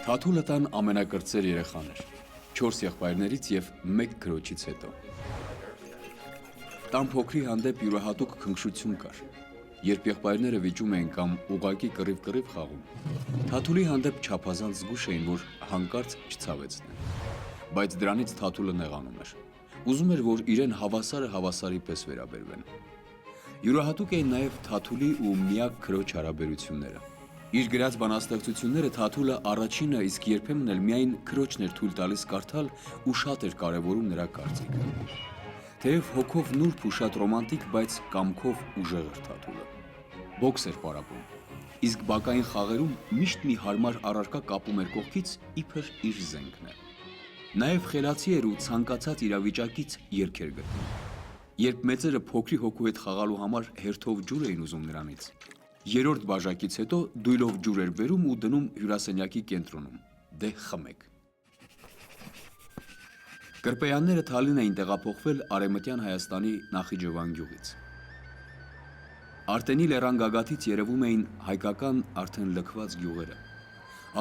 Թաթուլը տան ամենակրտսեր երեխան էր, 4 եղբայրներից և 1 քրոջից հետո։ Տան փոքրի հանդեպ յուրահատուկ քնքշություն կար։ Երբ եղբայրները վիճում էին կամ ուղղակի կռիվ խաղում, Թաթուլի հանդեպ չափազանց զգույշ էին, որ հանկարծ չցավեցնեն։ Բայց դրանից Թաթուլը նեղանում էր։ Ուզում էր, որ իրեն հավասարի պես վերաբերվեն։ Յուրահատուկ էին նաև Թաթուլի ու միակ քրոջ հարաբերությունները։ Իր գրած բանաստեղծությունները Թաթուլը առաջինը, իսկ երբեմն էլ միայն քրոջն էր թույլ տալիս կարդալ ու շատ էր կարևորում նրա կարծիքը։ Թեև հոգով նուրբ ու շատ ռոմանտիկ, բայց կամքով ուժեղ էր Թաթուլը։ Բոքս էր պարապում, իսկ բակային խաղերում միշտ մի հարմար առարկա կապում էր կողքից, իբր իր զենքն է։ Նաև խելացի էր ու ցանկացած իրավիճակից երկ էր գտնում։ Երբ մեծերը փոքրի հոգու հետ խաղալու համար հերթով ջուր էին ուզում նրանից, երրորդ բաժակից հետո դույլով ջուր էր բերում ու դնում հյուրասենյակի կենտրոնում, դե խմեք։ Կրպեյանները Թալին էին տեղափոխվել Արևմտյան Հայաստանի Նախիջևան գյուղից։ Արտենի լեռան գագաթից երևում էին հայկական արդեն լքված գյուղերը։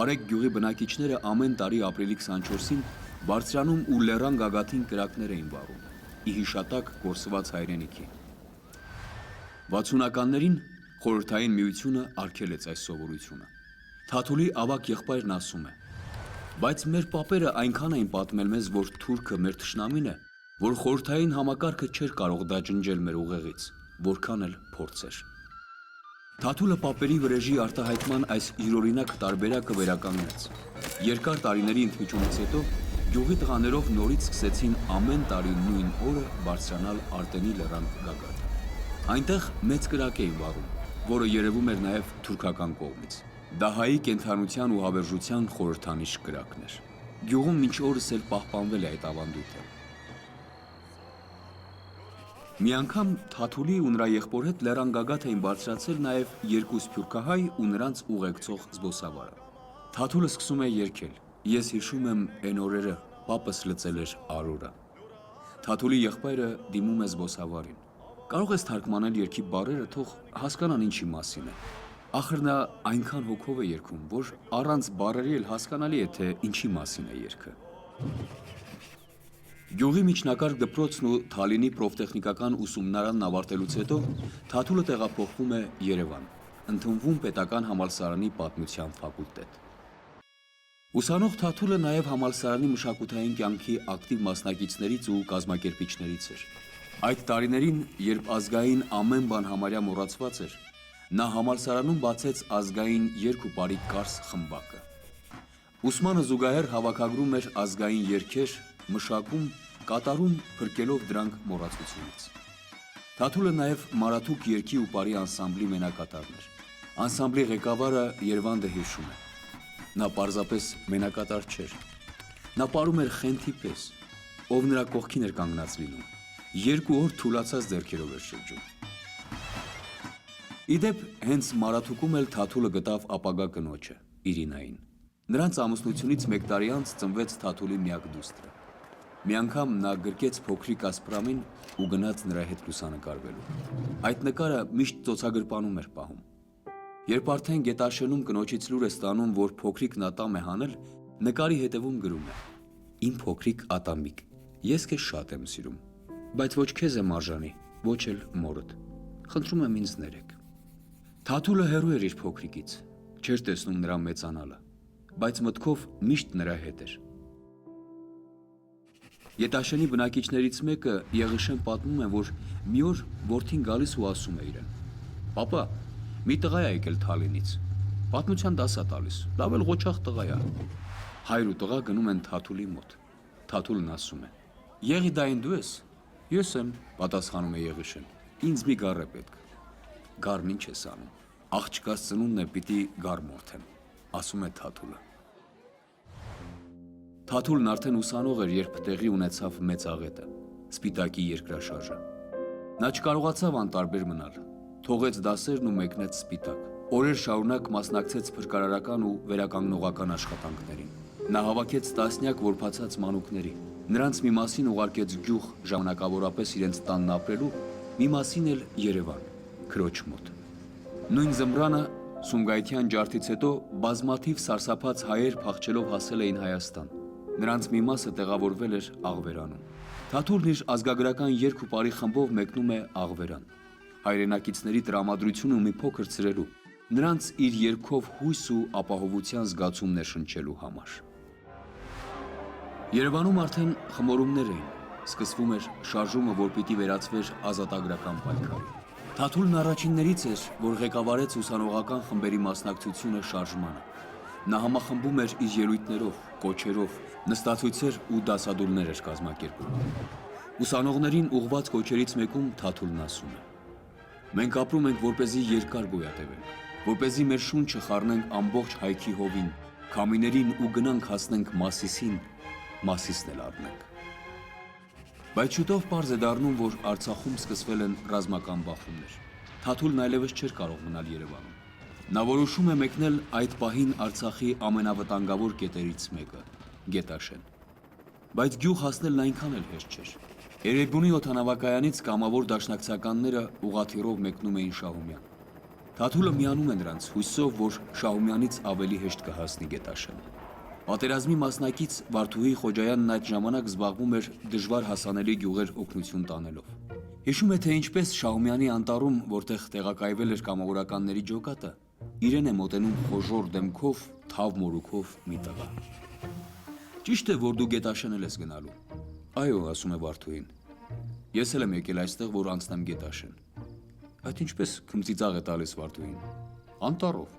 Արեգ գյուղի բնակիչները ամեն տարի ապրիլի 24-ին բարձրանում ու լեռան գագաթին կրակներ էին վառում, ի հիշատակ կորսված հայրենիքի։ 60-ականներին Խորհրդային Միությունը արգելեց այս սովորությունը։ Թաթուլի ավագ եղբայրն ասում է. բայց մեր պապերը այնքան էին պատմել մեզ, որ թուրքը մեր թշնամին է, որ խորհրդային համակարգը չէր կարող դա ջնջել մեր ուղեղից, որքան էլ փորձեր։ Թաթուլը պապերի վրեժի արտահայտման այս յուրօրինակ տարբերակը վերականգնեց։ Երկար տարիների ընդմիջումից հետո գյուղի տղաներով նորից սկսեցին ամեն տարի նույն օրը բարձրանալ Արտենի լեռան գագաթը։ Այնտեղ մեծ կրակ էին վառում, որը երևում էր նաև թուրքական կողմից։ Դա հայի կենդանության ու հավերժության խորհրդանիշ կրակն էր։ Գյուղում մինչ օրս էլ պահպանվել է այդ ավանդույթը։ Մի անգամ Թաթուլի ու նրա եղբոր հետ լեռան գագաթ էին բարձրացել նաև 2 սփյուռքահայ ու նրանց ուղեկցող զբոսավարը։ Թաթուլը սկսում է երգել. Ես հիշում եմ էն օրերը, պապս լծել էր արորը։ Թաթուլի եղբայրը դիմում է զբոսավարին. Կարող ես թարգմանել երգի բառերը, թող հասկանան ինչի մասին է։ Ախր նա այնքան հոգով է երգում, որ առանց բառերի էլ հասկանալի է, թե ինչի մասին է երգը։ Գյուղի միջնակարգ դպրոցն ու Թալինի պրոֆտեխնիկական ուսումնարանն ավարտելուց հետո Թաթուլը տեղափոխվում է Երևան, ընդունվում պետական համալսարանի պատմության ֆակուլտետ։ Ուսանող Թաթուլը նաև համալսարանի մշակութային կյանքի ակտիվ մասնակիցներից ու կազմակերպիչներից էր։ Այդ տարիներին, երբ ազգային ամեն բան համարյա մոռացված էր, նա համալսարանում բացեց ազգային երգ ու պարի կարս խմբակը։ Ուսմանը զուգահեռ հավաքագրում էր ազգային երգեր, մշակում, կատարում փրկելով դրանք մոռացությունից։ Թաթուլը նաև Մարաթուկ երգի ու պարի անսամբլի մենակատարն էր։ Անսամբլի ղեկավարը Երվանդը հիշում է. նա պարզապես մենակատար չէր։ Նա պարում էր խենթի պես, ով նրա կողքին էր կանգնած լինում, 2 օր թուլացած ձեռքերով էր շրջում։ Իդեպ հենց Մարաթուկում էլ Թաթուլը գտավ ապագա կնոջը, Իրինային։ Նրանց ամուսնությունից 1 տարի անց ծնվեց Թաթուլի միակ դուստրը։ Մի անգամ նա գրկեց փոքրիկ Ասպրամին ու գնաց նրա հետ լուսանկարվելու։ Այդ նկարը միշտ ծոցագրպանում էր պահում։ Երբ արդեն գետաշենում կնոջից լուր է ստանում, որ փոքրիկն ատամ է հանել, նկարի հետևում գրում է. Իմ փոքրիկ ատամիկ, ես քեզ շատ եմ սիրում, բայց ոչ քեզ եմ արժանի, ոչ էլ մորդ։ Խնդրում եմ ինձ ներեք։ Թաթուլը հեռու էր իր փոքրիկից, չէր տեսնում նրա մեծանալը, բայց մտքով միշտ նրա հետ էր։ Գետաշենի բնակիչներից մեկը Եղիշեն պատմում է, որ մի օր որդին գալիս ու ասում է իրեն. Պապա, մի տղա է եկել Թալինից, պատմության դաս է տալիս, լավ էլ ղոչաղ տղա է։ Հայր ու տղա գնում են Թաթուլի մոտ։ Թաթուլն ասում է. Եղիդային դու ես։ Ես եմ, պատասխանում է Եղիշեն, ինձ մի գառ է պետք։ Գառն ինչ ես անում։ Աղջկաս ծնունդն է, պիտի գառ մորթեմ, ասում է Թաթուլը։ Թաթուլն արդեն ուսանող էր, երբ տեղի ունեցավ մեծ աղետը, Սպիտակի երկրաշարժը։ Նա չկարողացավ անտարբեր մնալ, թողեց դասերն ու մեկնեց Սպիտակ։ Օրեր շարունակ մասնակցեց փրկարարական ու վերականգնողական աշխատանքներին։ Նա հավաքեց տասնյակ որբացած մանուկների։ Նրանց մի մասին ուղարկեց գյուղ ժամանակավորապես իրենց տանն ապրելու, մի մասին էլ Երևան, քրոջ մոտ։ Նույն ձմռանը Սումգայիթյան ջարդից հետո բազմաթիվ սարսափած հայեր փախչելով հասել էին Հայաստան։ Նրանց մի մասը տեղավորվել էր Աղվերանում։ Թաթուլն իր ազգագրական երգ ու պարի խմբով մեկնում է Աղվերան։ Հայրենակիցների տրամադրությունը մի փոքր ցրելու, նրանց իր երգով հույս ու ապահովության զգացումներ շնչելու համար։ Երևանում արդեն խմորումներ էին։ Սկսվում էր շարժումը, որ պիտի վերածվեր ազատագրական պայքարի։ Թաթուլն առաջիններից էր, որ ղեկավարեց ուսանողական խմբերի մասնակցությունը շարժմանը։ Նա համախմբում էր իր ելույթներով, կոչերով, նստացույցեր ու դասադուլներ էր կազմակերպում։ Ուսանողներին ուղղված կոչերից մեկում Թաթուլն ասում է. «Մենք ապրում ենք, որպեսզի երկար գոյատևենք, որպեսզի մեր շունչը խառնենք ամբողջ հայքի հովին, քամիներին ու գնանք հասնենք Մասիսին, Մասիսն էլ առնենք»։ Բայց շուտով պարզ է դառնում, որ Արցախում սկսվել են ռազմական բախումներ։ Թաթուլն այլևս չէր կարող մնալ Երևանում։ Նա որոշում է մեկնել այդ պահին Արցախի ամենավտանգավոր կետերից մեկը՝ Գետաշեն։ Բայց գյուղ հասնելն այնքան էլ հեշտ չէր։ Էրեբունի օդանավակայանից կամավոր դաշնակցականները ուղղաթիռով մեկնում էին Շահումյան։ Թաթուլը միանում է նրանց, հույսով, որ Շահումյանից ավելի հեշտ կհասնի Գետաշեն։ Պատերազմի մասնակից Վարդուհի Խոջայանն այդ ժամանակ զբաղվում էր դժվար հասանելի գյուղեր օգնություն տանելով։ Հիշում է, թե ինչպես Շահումյանի անտառում, որտեղ տեղակայվել էր կամավորականների ջոկատը, իրեն է մոտենում խոժոռ դեմքով, թավ մորուքով մի տղա։ «Ճիշտ է, որ դու Գետաշեն ես գնալու»։ «Այո», ասում է Վարդուհին։ «Ես էլ եմ եկել այստեղ, որ անցնեմ Գետաշեն»։ «Այդ ինչպես քմծիծաղ է տալիս Վարդուհին»։ «Անտառով»։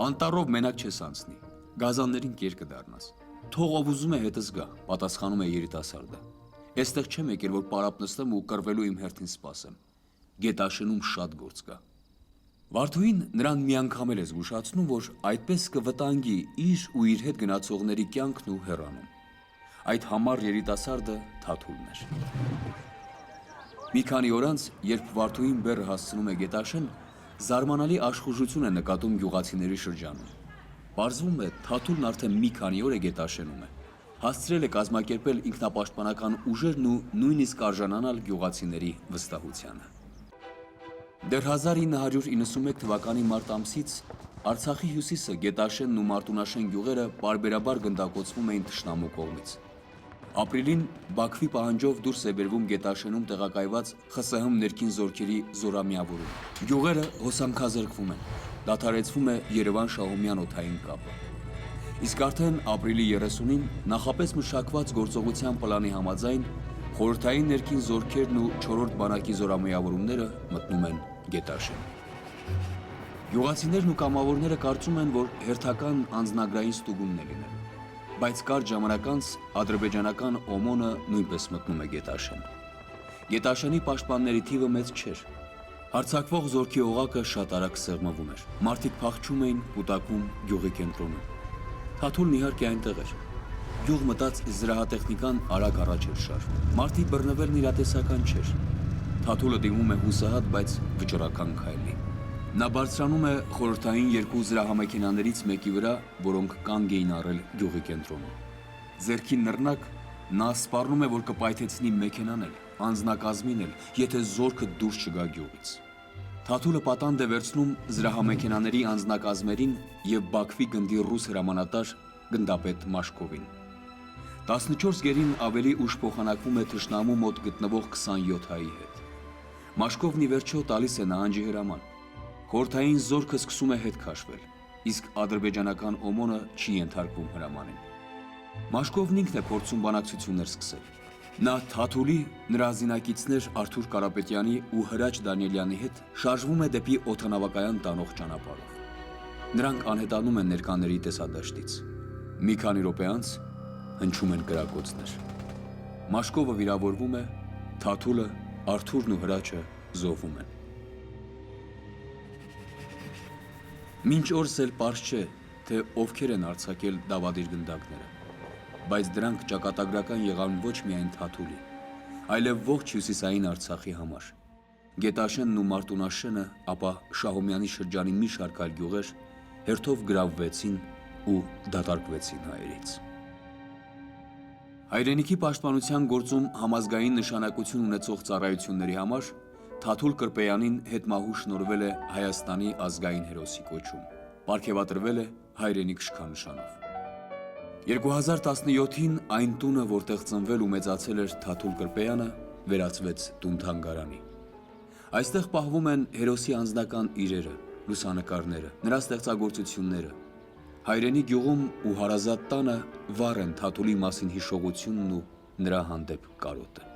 «Անտառով մենակ չես անցնի, գազաններին կեր կդառնաս։ Թող ով ուզում է հետս գա», պատասխանում է երիտասարդը։ «Էստեղ չեմ եկել, որ պարապ նստեմ ու կռվելու իմ հերթին սպասեմ։ Գետաշենում շատ գործ կա»։ Վարդուհին նրան միանգամ էլ է զգուշացնում, որ այդպես կվտանգի իր ու իր հետ գնացողների կյանքն ու հեռանում։ Այդ համառ երիտասարդը Թաթուլն էր։ Մի քանի օր անց, երբ Վարդուհին բեռը հասցնում է Գետաշեն, զարմանալի աշխուժություն է նկատում գյուղացիների շրջանում։ Պարզվում է, Թաթուլն արդեն մի քանի օր է Գետաշենում է։ Հասցրել է կազմակերպել ինքնապաշտպանական ուժերն ու նույնիսկ արժանանալ գյուղացիների վստահությանը։ Դեռ 1991 թվականի մարտ ամսից Արցախի հյուսիսը, Գետաշենն ու Մարտունաշեն գյուղերը պարբերաբար գնդակոծվում էին թշնամու կողմից։ Ապրիլին Բաքվի պահանջով դուրս է բերվում Գետաշենում տեղակայված ԽՍՀՄ ներքին զորքերի զորամիավորում։ Գյուղերը հոսանքազրկվում են, դադարեցվում է Երևան-Շահումյան օդային կապը։ Իսկ արդեն ապրիլի 30-ին նախապես մշակված գործողության պլանի համաձայն խորհրդային ներքին զորքերն ու 4-րդ բանակի զորամիավորումները մտնում են Գետաշեն։ Գյուղացիներն ու կամավորները կարծում են, որ հերթական անձնագրային ստուգումն է լինել, բայց կարճ ժամանակ անց ադրբեջանական ՕՄՕՆ-ը նույնպես մտնում է Գետաշեն։ Գետաշենի պաշտպանների թիվը մեծ չէր։ Հարձակվող զորքի օղակը շատ արագ սեղմվում էր։ Մարդիկ փախչում էին, կուտակվում գյուղի կենտրոնում։ Թաթուլն իհարկե այնտեղ էր։ Գյուղ մտած զրահատեխնիկան արագ առաջ էր շարժվում։ Մարդի բռնվելն իրատեսական չէր։ Թաթուլը դիմում է հուսահատ, բայց վճռական քայլի։ Նա բարձրանում է խորհրդային 2 զրահամեքենաներից մեկի վրա, որոնք կանգ էին առել գյուղի կենտրոնում։ Ձեռքի նռնակ նա սպառնում է, որ կպայթեցնի մեքենան էլ, անձնակազմին էլ, եթե զորքը դուրս չգա գյուղից։ Թաթուլը պատանդ է վերցնում զրահամեքենաների անձնակազմերին և Բաքվի գնդի ռուս հրամանատար գնդապետ Մաշկովին։ 14 գերին ավելի ուշ փոխանակվում է թշնամու մոտ գտնվող 27 հայի հետ։ Մաշկովն ի վերջո տալիս է նահանջի հրաման։ Խորհրդային զորքը սկսում է հետ քաշվել, իսկ ադրբեջանական ՕՄՕՆ-ը չի ենթարկվում հրամանին։ Մաշկովն ինքն է փորձում բանակցություններ սկսել։ Նա Թաթուլի, նրա զինակիցներ Արթուր Կարապետյանի ու Հրաչ Դանիելյանի հետ շարժվում է դեպի օդանավակայան տանող ճանապարհով։ Նրանք անհետանում են ներկաների տեսադաշտից։ Մի քանի րոպե անց հնչում են կրակոցներ։ Մաշկովը վիրավորվում է, Թաթուլը, Արթուրն ու Հրաչը զոհվում են։ Մինչ օրս էլ պարզ չէ, թե ովքեր են արձակել դավադիր գնդակները, բայց դրանք ճակատագրական եղան ոչ միայն Թաթուլի, այլև ողջ հյուսիսային Արցախի համար։ Գետաշենն ու Մարտունաշենը, ապա Շահումյանի շրջանի մի շարք այլ գյուղեր հերթով գրավվեցին ու դատարկվեցին հայերից։ Հայրենիքի պաշտպանության գործում համազգային նշանակություն ունեցող ծառայությունների համար Թաթուլ Կրպեյանին հետմահու շնորհվել է Հայաստանի ազգային հերոսի կոչում, պարգևատրվել է հայրենիք շքանշանով։ 2017-ին այն տունը, որտեղ ծնվել ու մեծացել էր Թաթուլ Կրպեյանը, վերածվեց տուն-թանգարանի։ Այստեղ պահվում են հերոսի անձնական իրերը, լուսանկարները, նրա ստեղծագործությունները։ Հայրենի գյուղում ու հարազատ տանը վառ են Թաթուլի մասին հիշողությունն ու նրա հանդեպ կարոտը։